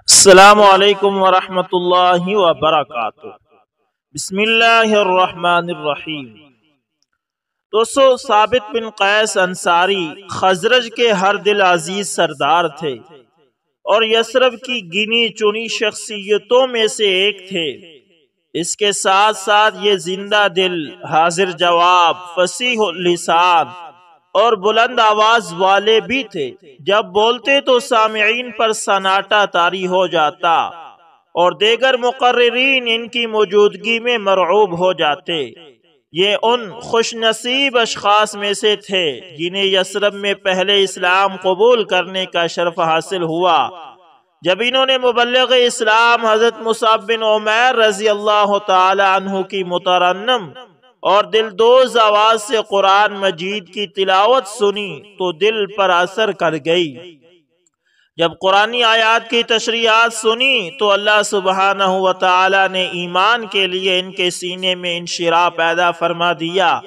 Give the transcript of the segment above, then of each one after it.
السلام علیکم ورحمۃ اللہ وبرکاتہ۔ بسم اللہ الرحمن الرحیم۔ دوستو، ثابت بن قیس انصاری خزرج کے ہر دل عزیز سردار تھے اور یثرب کی گنی چنی شخصیتوں میں سے ایک تھے۔ اس کے ساتھ ساتھ یہ زندہ دل، حاضر جواب، فصیح اللسان اور بلند آواز والے بھی تھے۔ جب بولتے تو سامعین پر سناٹا طاری ہو جاتا اور دیگر مقررین ان کی موجودگی میں مرعوب ہو جاتے۔ یہ ان خوش نصیب اشخاص میں سے تھے جنہیں یثرب میں پہلے اسلام قبول کرنے کا شرف حاصل ہوا۔ جب انہوں نے مبلغ اسلام حضرت مصعب بن عمیر رضی اللہ تعالی عنہ کی مترنم اور دلدوز آواز سے قرآن مجید کی تلاوت سنی تو دل پر اثر کر گئی۔ جب قرآنی آیات کی تشریحات سنی تو اللہ سبحانہ و تعالی نے ایمان کے لیے ان کے سینے میں انشراح پیدا فرما دیا۔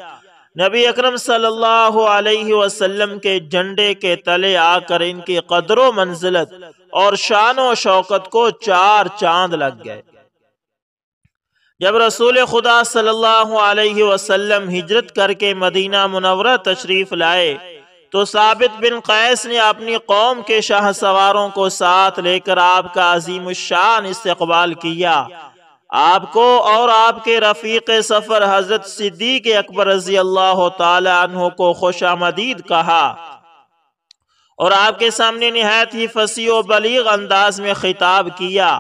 نبی اکرم صلی اللہ علیہ وسلم کے جھنڈے کے تلے آ کر ان کی قدر و منزلت اور شان و شوکت کو چار چاند لگ گئے۔ جب رسول خدا صلی اللہ علیہ وسلم ہجرت کر کے مدینہ منورہ تشریف لائے تو ثابت بن قیس نے اپنی قوم کے شاہ سواروں کو ساتھ لے کر آپ کا عظیم الشان استقبال کیا۔ آپ کو اور آپ کے رفیق سفر حضرت صدیق اکبر رضی اللہ تعالی عنہ کو خوش آمدید کہا اور آپ کے سامنے نہایت ہی فصیح و بلیغ انداز میں خطاب کیا۔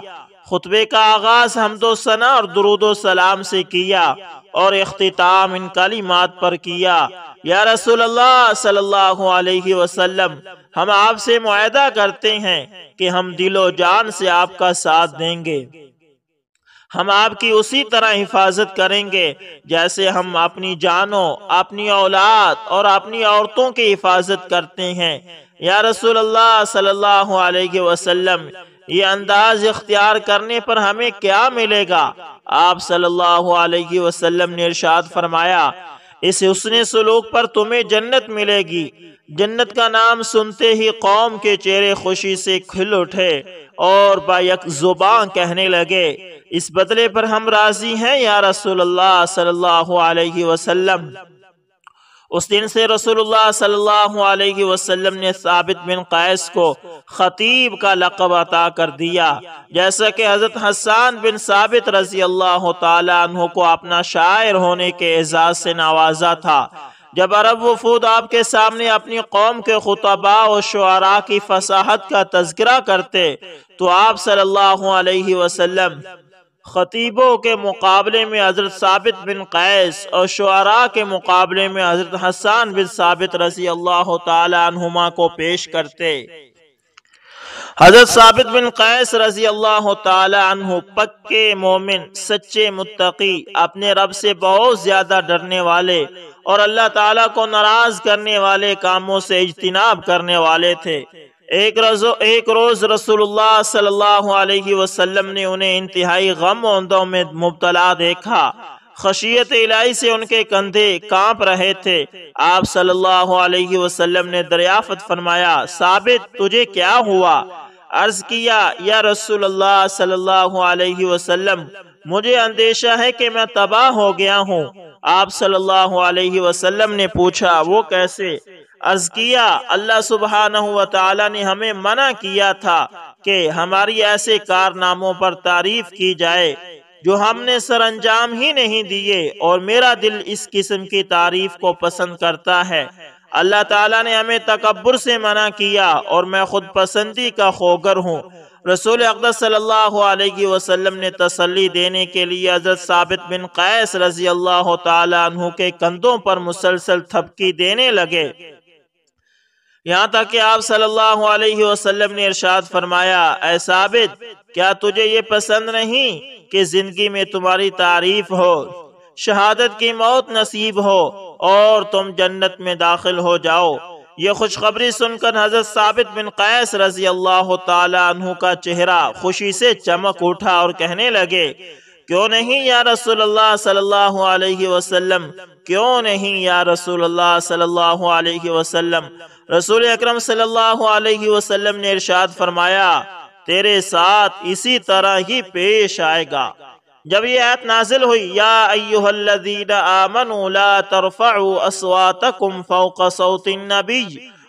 خطبے کا آغاز حمد و ثنا اور درود و سلام سے کیا اور اختتام ان کلمات پر کیا: یا رسول اللہ صلی اللہ علیہ وسلم، ہم آپ سے معاہدہ کرتے ہیں کہ ہم دل و جان سے آپ کا ساتھ دیں گے۔ ہم آپ کی اسی طرح حفاظت کریں گے جیسے ہم اپنی جانوں، اپنی اولاد اور اپنی عورتوں کی حفاظت کرتے ہیں۔ یا رسول اللہ صلی اللہ علیہ وسلم، یہ انداز اختیار کرنے پر ہمیں کیا ملے گا؟ آپ صلی اللہ علیہ وسلم نے ارشاد فرمایا، اس حسن سلوک پر تمہیں جنت ملے گی۔ جنت کا نام سنتے ہی قوم کے چہرے خوشی سے کھل اٹھے اور با یک زبان کہنے لگے، اس بدلے پر ہم راضی ہیں یا رسول اللہ صلی اللہ علیہ وسلم۔ اس دن سے رسول اللہ صلی اللہ علیہ وسلم نے ثابت بن قیس کو خطیب کا لقب عطا کر دیا، جیسا کہ حضرت حسان بن ثابت رضی اللہ تعالی عنہ کو اپنا شاعر ہونے کے اعزاز سے نوازا تھا۔ جب عرب وفود آپ کے سامنے اپنی قوم کے خطباء و شعراء کی فصاحت کا تذکرہ کرتے تو آپ صلی اللہ علیہ وسلم خطیبوں کے مقابلے میں حضرت ثابت بن قیس اور شعراء کے مقابلے میں حضرت حسان بن ثابت رضی اللہ تعالی عنہما کو پیش کرتے۔ حضرت ثابت بن قیس رضی اللہ تعالی عنہ پکے مومن، سچے متقی، اپنے رب سے بہت زیادہ ڈرنے والے اور اللہ تعالیٰ کو ناراض کرنے والے کاموں سے اجتناب کرنے والے تھے۔ ایک روز رسول اللہ صلی اللہ علیہ وسلم نے انہیں انتہائی غم و اندو میں مبتلا دیکھا۔ خشیت الہی سے ان کے کندھے کانپ رہے تھے۔ آپ صلی اللہ علیہ وسلم نے دریافت فرمایا، ثابت تجھے کیا ہوا؟ عرض کیا، یا رسول اللہ صلی اللہ علیہ وسلم، مجھے اندیشہ ہے کہ میں تباہ ہو گیا ہوں۔ آپ صلی اللہ علیہ وسلم نے پوچھا، وہ کیسے؟ عرض کیا، اللہ سبحانہ و تعالی نے ہمیں منع کیا تھا کہ ہماری ایسے کارناموں پر تعریف کی جائے جو ہم نے سر انجام ہی نہیں دیے، اور میرا دل اس قسم کی تعریف کو پسند کرتا ہے۔ اللہ تعالیٰ نے ہمیں تکبر سے منع کیا اور میں خود پسندی کا خوگر ہوں۔ رسول اقدس صلی اللہ علیہ وسلم نے تسلی دینے کے لیے حضرت ثابت بن قیس رضی اللہ تعالی عنہ کے کندھوں پر مسلسل تھپکی دینے لگے، یہاں تک کہ آپ صلی اللہ علیہ وسلم نے ارشاد فرمایا، اے ثابت، کیا تجھے یہ پسند نہیں کہ زندگی میں تمہاری تعریف ہو، شہادت کی موت نصیب ہو اور تم جنت میں داخل ہو جاؤ؟ یہ خوشخبری سن کر حضرت ثابت بن قیس رضی اللہ تعالی عنہ کا چہرہ خوشی سے چمک اٹھا اور کہنے لگے، کیوں نہیں یا رسول اللہ صلی اللہ علیہ وسلم، کیوں نہیں یا رسول اللہ صلی اللہ علیہ وسلم۔ رسول اکرم صلی اللہ علیہ وسلم نے ارشاد فرمایا، تیرے ساتھ اسی طرح ہی پیش آئے گا۔ جب یہ آیت نازل ہوئی یا ایھا الذین آمنوا لا ترفعوا اصواتکم فوق صوت النبی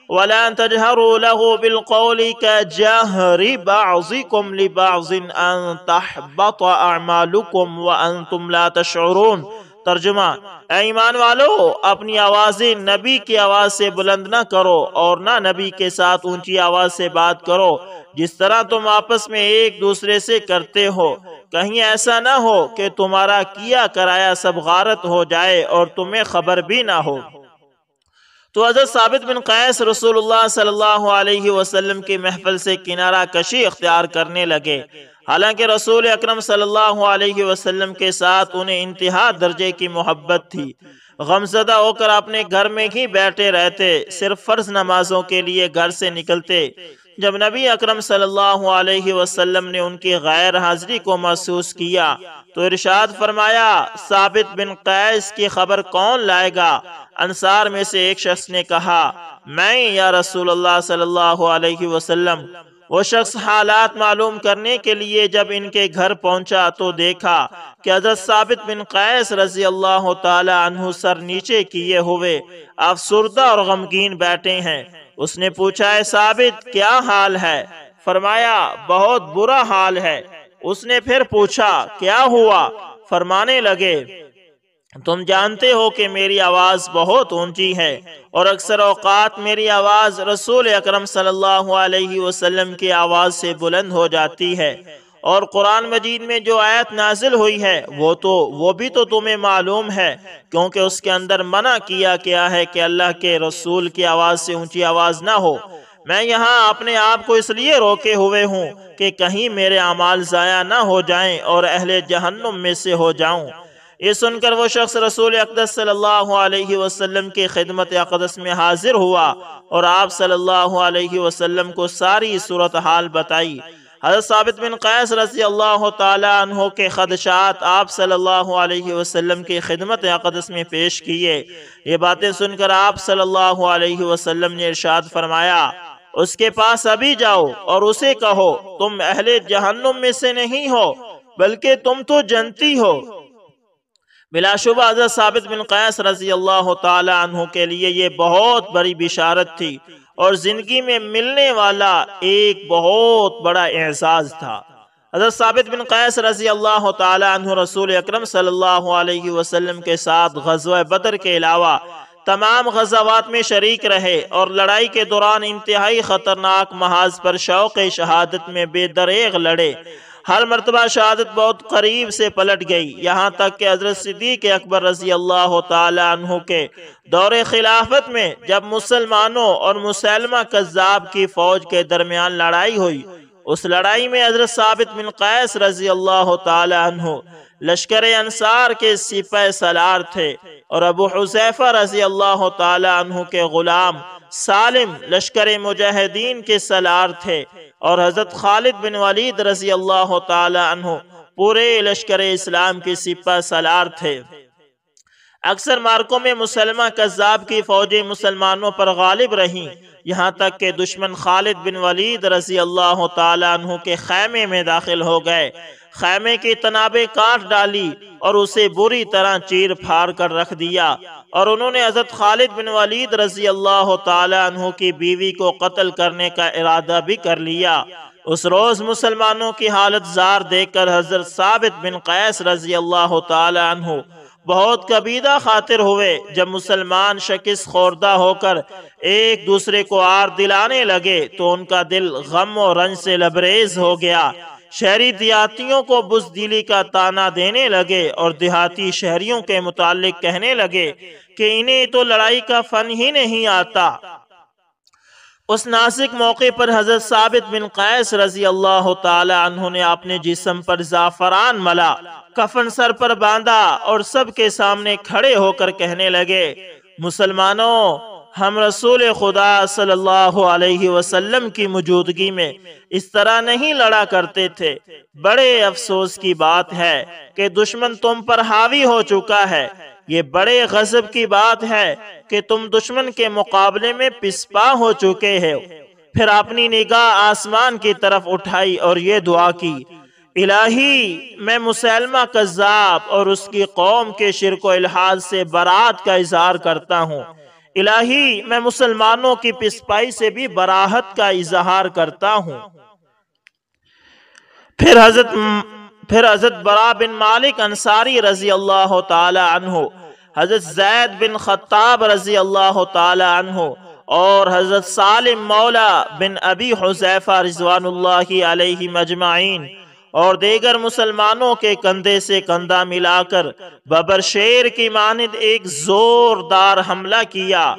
ولا تجهروا له بالقول كجهر بعضكم لبعض ان تحبط اعمالكم وانتم لا تشعرون۔ ترجمہ، اے ایمان والو، اپنی آوازیں نبی کی آواز سے بلند نہ کرو اور نہ نبی کے ساتھ اونچی آواز سے بات کرو جس طرح تم آپس میں ایک دوسرے سے کرتے ہو، کہیں ایسا نہ ہو کہ تمہارا کیا کرایا سب غارت ہو جائے اور تمہیں خبر بھی نہ ہو۔ تو حضرت ثابت بن قیس رسول اللہ صلی اللہ علیہ وسلم کی محفل سے کنارہ کشی اختیار کرنے لگے، حالانکہ رسول اکرم صلی اللہ علیہ وسلم کے ساتھ انہیں انتہا درجے کی محبت تھی۔ غمزدہ ہو کر اپنے گھر میں ہی بیٹھے رہتے، صرف فرض نمازوں کے لیے گھر سے نکلتے۔ جب نبی اکرم صلی اللہ علیہ وسلم نے ان کی غیر حاضری کو محسوس کیا تو ارشاد فرمایا، ثابت بن قیس کی خبر کون لائے گا؟ انصار میں سے ایک شخص نے کہا، میں یا رسول اللہ صلی اللہ علیہ وسلم۔ وہ شخص حالات معلوم کرنے کے لیے جب ان کے گھر پہنچا تو دیکھا کہ حضرت ثابت بن قیس رضی اللہ تعالی عنہ سر نیچے کیے ہوئے افسردہ اور غمگین بیٹھے ہیں۔ اس نے پوچھا، اے ثابت کیا حال ہے؟ فرمایا، بہت برا حال ہے۔ اس نے پھر پوچھا، کیا ہوا؟ فرمانے لگے، تم جانتے ہو کہ میری آواز بہت اونچی ہے اور اکثر اوقات میری آواز رسول اکرم صلی اللہ علیہ وسلم کی آواز سے بلند ہو جاتی ہے، اور قرآن مجید میں جو آیت نازل ہوئی ہے وہ بھی تو تمہیں معلوم ہے، کیونکہ اس کے اندر منع کیا گیا ہے کہ اللہ کے رسول کی آواز سے اونچی آواز نہ ہو۔ میں یہاں اپنے آپ کو اس لیے روکے ہوئے ہوں کہ کہیں میرے اعمال ضائع نہ ہو جائیں اور اہل جہنم میں سے ہو جاؤں۔ یہ سن کر وہ شخص رسول اقدس صلی اللہ علیہ وسلم کی خدمت اقدس میں حاضر ہوا اور آپ صلی اللہ علیہ وسلم کو ساری صورتحال بتائی۔ حضرت ثابت بن قیس رضی اللہ تعالی عنہ کے خدشات آپ صلی اللہ علیہ وسلم کی خدمت اقدس میں پیش کیے۔ یہ باتیں سن کر آپ صلی اللہ علیہ وسلم نے ارشاد فرمایا، اس کے پاس ابھی جاؤ اور اسے کہو، تم اہل جہنم میں سے نہیں ہو بلکہ تم تو جنتی ہو۔ بلا شبہ حضرت ثابت بن قیس رضی اللہ تعالی عنہ کے لیے یہ بہت بڑی بشارت تھی اور زندگی میں ملنے والا ایک بہت بڑا اعزاز تھا۔ حضرت ثابت بن قیس رضی اللہ تعالی عنہ رسول اکرم صلی اللہ علیہ وسلم کے ساتھ غزوہ بدر کے علاوہ تمام غزوات میں شریک رہے اور لڑائی کے دوران انتہائی خطرناک محاذ پر شوق شہادت میں بے دریغ لڑے۔ ہر مرتبہ شہادت بہت قریب سے پلٹ گئی، یہاں تک کہ حضرت صدیق اکبر رضی اللہ تعالی عنہ کے دور خلافت میں جب مسلمانوں اور مسلمہ کذاب کی فوج کے درمیان لڑائی ہوئی، اس لڑائی میں حضرت ثابت بن قیس رضی اللہ تعالی عنہ لشکر انصار کے سپہ سالار تھے اور ابو حذیفہ رضی اللہ تعالی عنہ کے غلام سالم لشکر مجاہدین کے سالار تھے، اور حضرت خالد بن ولید رضی اللہ تعالی عنہ پورے لشکر اسلام کے سپہ سالار تھے۔ اکثر مارکوں میں مسلمہ کذاب کی فوجیں مسلمانوں پر غالب رہیں، یہاں تک کہ دشمن خالد بن ولید رضی اللہ تعالی عنہ کے خیمے میں داخل ہو گئے، خیمے کی تنابیں کاٹ ڈالی اور اسے بری طرح چیر پھاڑ کر رکھ دیا، اور انہوں نے حضرت خالد بن ولید رضی اللہ تعالی عنہ کی بیوی کو قتل کرنے کا ارادہ بھی کر لیا۔ اس روز مسلمانوں کی حالت زار دیکھ کر حضرت ثابت بن قیس رضی اللہ تعالی عنہ بہت کبیدہ خاطر ہوئے۔ جب مسلمان شکست خوردہ ہو کر ایک دوسرے کو آر دلانے لگے تو ان کا دل غم و رنج سے لبریز ہو گیا۔ شہری دیہاتیوں کو بزدلی کا تانا دینے لگے اور دیہاتی شہریوں کے متعلق کہنے لگے کہ انہیں تو لڑائی کا فن ہی نہیں آتا۔ اس نازک موقع پر حضرت ثابت بن قیس رضی اللہ تعالی عنہ نے اپنے جسم پر زعفران ملا، کفن سر پر باندھا اور سب کے سامنے کھڑے ہو کر کہنے لگے، مسلمانوں، ہم رسول خدا صلی اللہ علیہ وسلم کی موجودگی میں اس طرح نہیں لڑا کرتے تھے۔ بڑے افسوس کی بات ہے کہ دشمن تم پر حاوی ہو چکا ہے۔ یہ بڑے غضب کی بات ہے کہ تم دشمن کے مقابلے میں پسپا ہو چکے ہو۔ پھر اپنی نگاہ آسمان کی طرف اٹھائی اور یہ دعا کی، الہی میں مسلمہ کذاب اور اس کی قوم کے شرک و الحاد سے برات کا اظہار کرتا ہوں، الہی میں مسلمانوں کی پسپائی سے بھی براہت کا اظہار کرتا ہوں۔ پھر حضرت برا بن مالک انصاری رضی اللہ تعالی عنہ، حضرت زید بن خطاب رضی اللہ تعالی عنہ اور حضرت سالم مولا بن ابی حذیفہ رضوان اللہ علیہ مجمعین اور دیگر مسلمانوں کے کندھے سے کندھا ملا کر ببر شیر کی مانند ایک زوردار حملہ کیا،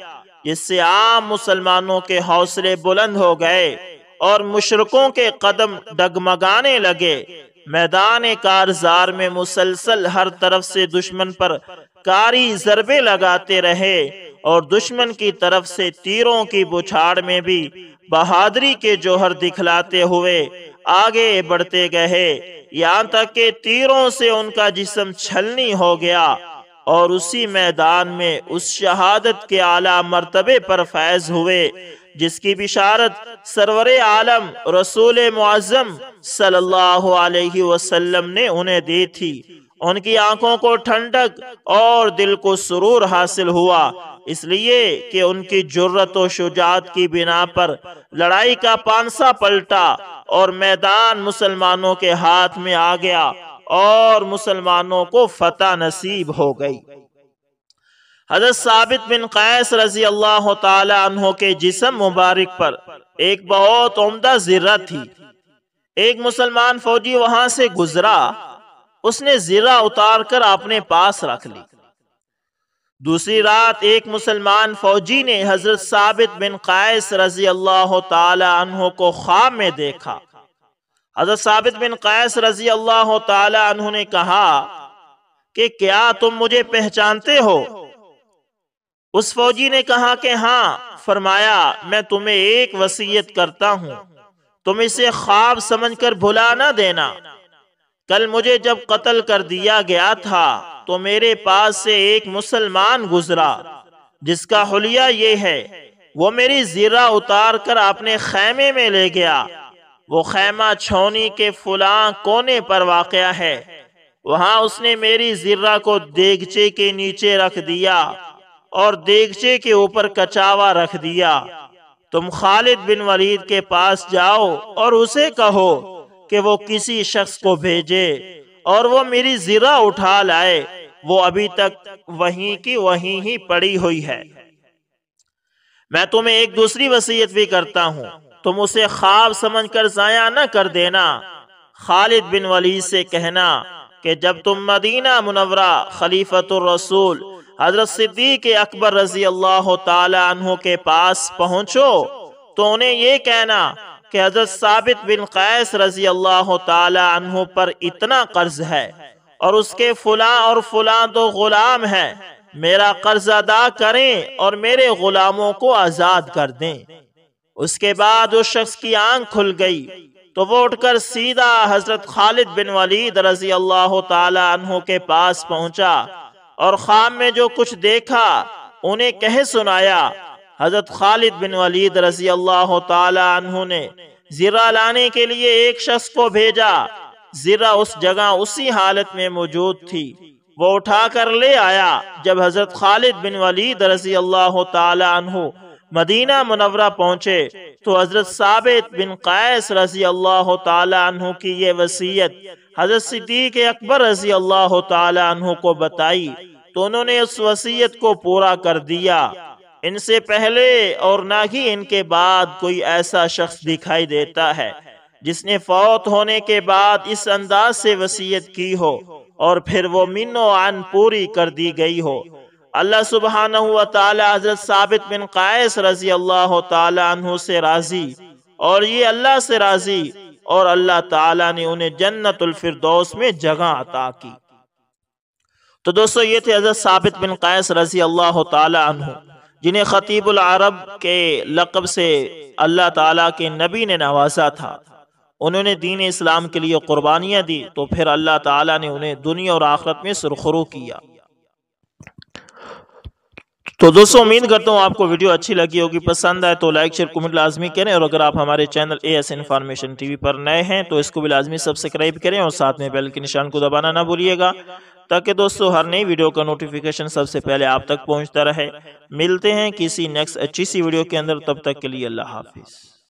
جس سے عام مسلمانوں کے حوصلے بلند ہو گئے اور مشرکوں کے قدم ڈگمگانے لگے۔ میدان کارزار میں مسلسل ہر طرف سے دشمن پر کاری ضربے لگاتے رہے اور دشمن کی طرف سے تیروں کی بچھاڑ میں بھی بہادری کے جوہر دکھلاتے ہوئے آگے بڑھتے گئے، یہاں تک کہ تیروں سے ان کا جسم چھلنی ہو گیا اور اسی میدان میں اس شہادت کے اعلیٰ مرتبے پر فائز ہوئے جس کی بشارت سرور عالم رسول معظم صلی اللہ علیہ وسلم نے انہیں دی تھی۔ ان کی آنکھوں کو ٹھنڈک اور دل کو سرور حاصل ہوا، اس لیے کہ ان کی جرت و شجاعت کی بنا پر لڑائی کا پانسا پلٹا اور میدان مسلمانوں کے ہاتھ میں آ گیا اور مسلمانوں کو فتح نصیب ہو گئی۔ حضرت ثابت بن قیس رضی اللہ تعالی عنہ کے جسم مبارک پر ایک بہت عمدہ زرہ تھی۔ ایک مسلمان فوجی وہاں سے گزرا، اس نے زرہ اتار کر اپنے پاس رکھ لی۔ دوسری رات ایک مسلمان فوجی نے حضرت ثابت بن قیس رضی اللہ تعالی عنہ کو خواب میں دیکھا۔ حضرت ثابت بن قیس رضی اللہ تعالی عنہ نے کہا کہ کیا تم مجھے پہچانتے ہو؟ اس فوجی نے کہا کہ ہاں۔ فرمایا میں تمہیں ایک وصیت کرتا ہوں، تم اسے خواب سمجھ کر بھلا نہ دینا۔ کل مجھے جب قتل کر دیا گیا تھا تو میرے پاس سے ایک مسلمان گزرا جس کا حلیہ یہ ہے، وہ میری زرہ اتار کر اپنے خیمے میں لے گیا۔ وہ خیمہ چھونی کے فلاں کونے پر واقع ہے، وہاں اس نے میری زرہ کو دیگچے کے نیچے رکھ دیا اور دیگچے کے اوپر کچاوا رکھ دیا۔ تم خالد بن ولید کے پاس جاؤ اور اسے کہو کہ وہ کسی شخص کو بھیجے اور وہ میری زرہ اٹھا لائے، وہ ابھی تک وہیں کی وہیں ہی پڑی ہوئی ہے۔ میں تمہیں ایک دوسری وصیت بھی کرتا ہوں، تم اسے خواب سمجھ کر ضائع نہ کر دینا۔ خالد بن ولید سے کہنا کہ جب تم مدینہ منورہ خلیفۃ الرسول حضرت صدیق اکبر رضی اللہ تعالی عنہ کے پاس پہنچو تو انہیں یہ کہنا کہ حضرت ثابت بن قیس رضی اللہ تعالی عنہ پر اتنا قرض ہے اور اس کے فلاں اور فلاں دو غلام ہیں، میرا قرض ادا کریں اور میرے غلاموں کو آزاد کر دیں۔ اس کے بعد اس شخص کی آنکھ کھل گئی تو وہ اٹھ کر سیدھا حضرت خالد بن ولید رضی اللہ تعالی عنہ کے پاس پہنچا اور خواب میں جو کچھ دیکھا انہیں کہہ سنایا۔ حضرت خالد بن ولید رضی اللہ تعالی عنہ نے زرہ لانے کے لیے ایک شخص کو بھیجا۔ زرہ اس جگہ اسی حالت میں موجود تھی، وہ اٹھا کر لے آیا۔ جب حضرت خالد بن ولید رضی اللہ تعالی عنہ مدینہ منورہ پہنچے تو حضرت ثابت بن قیس رضی اللہ تعالی عنہ کی یہ وصیت حضرت صدیق اکبر رضی اللہ تعالی عنہ کو بتائی تو انہوں نے اس وصیت کو پورا کر دیا۔ ان سے پہلے اور نہ ہی ان کے بعد کوئی ایسا شخص دکھائی دیتا ہے جس نے فوت ہونے کے بعد اس انداز سے وصیت کی ہو اور پھر وہ من و عن پوری کر دی گئی ہو۔ اللہ سبحانہ و تعالی حضرت ثابت بن قیس رضی اللہ تعالی عنہ سے راضی اور یہ اللہ سے راضی، اور اللہ تعالی نے انہیں جنت الفردوس میں جگہ عطا کی۔ تو دوستو یہ تھے حضرت ثابت بن قیس رضی اللہ تعالی عنہ، جنہیں خطیب العرب کے لقب سے اللہ تعالیٰ کے نبی نے نوازا تھا۔ انہوں نے دین اسلام کے لیے قربانیاں دی تو پھر اللہ تعالیٰ نے انہیں دنیا اور آخرت میں سرخرو کیا۔ تو دوستوں امید کرتا ہوں آپ کو ویڈیو اچھی لگی ہوگی، پسند آئے تو لائک شیئر کمنٹ لازمی کریں، اور اگر آپ ہمارے چینل AS انفارمیشن TV پر نئے ہیں تو اس کو بھی لازمی سبسکرائب کریں اور ساتھ میں بیل کے نشان کو دبانا نہ بھولیے گا، تاکہ دوستوں ہر نئی ویڈیو کا نوٹیفیکیشن سب سے پہلے آپ تک پہنچتا رہے۔ ملتے ہیں کسی نیکسٹ اچھی سی ویڈیو کے اندر، تب تک کے لیے اللہ حافظ۔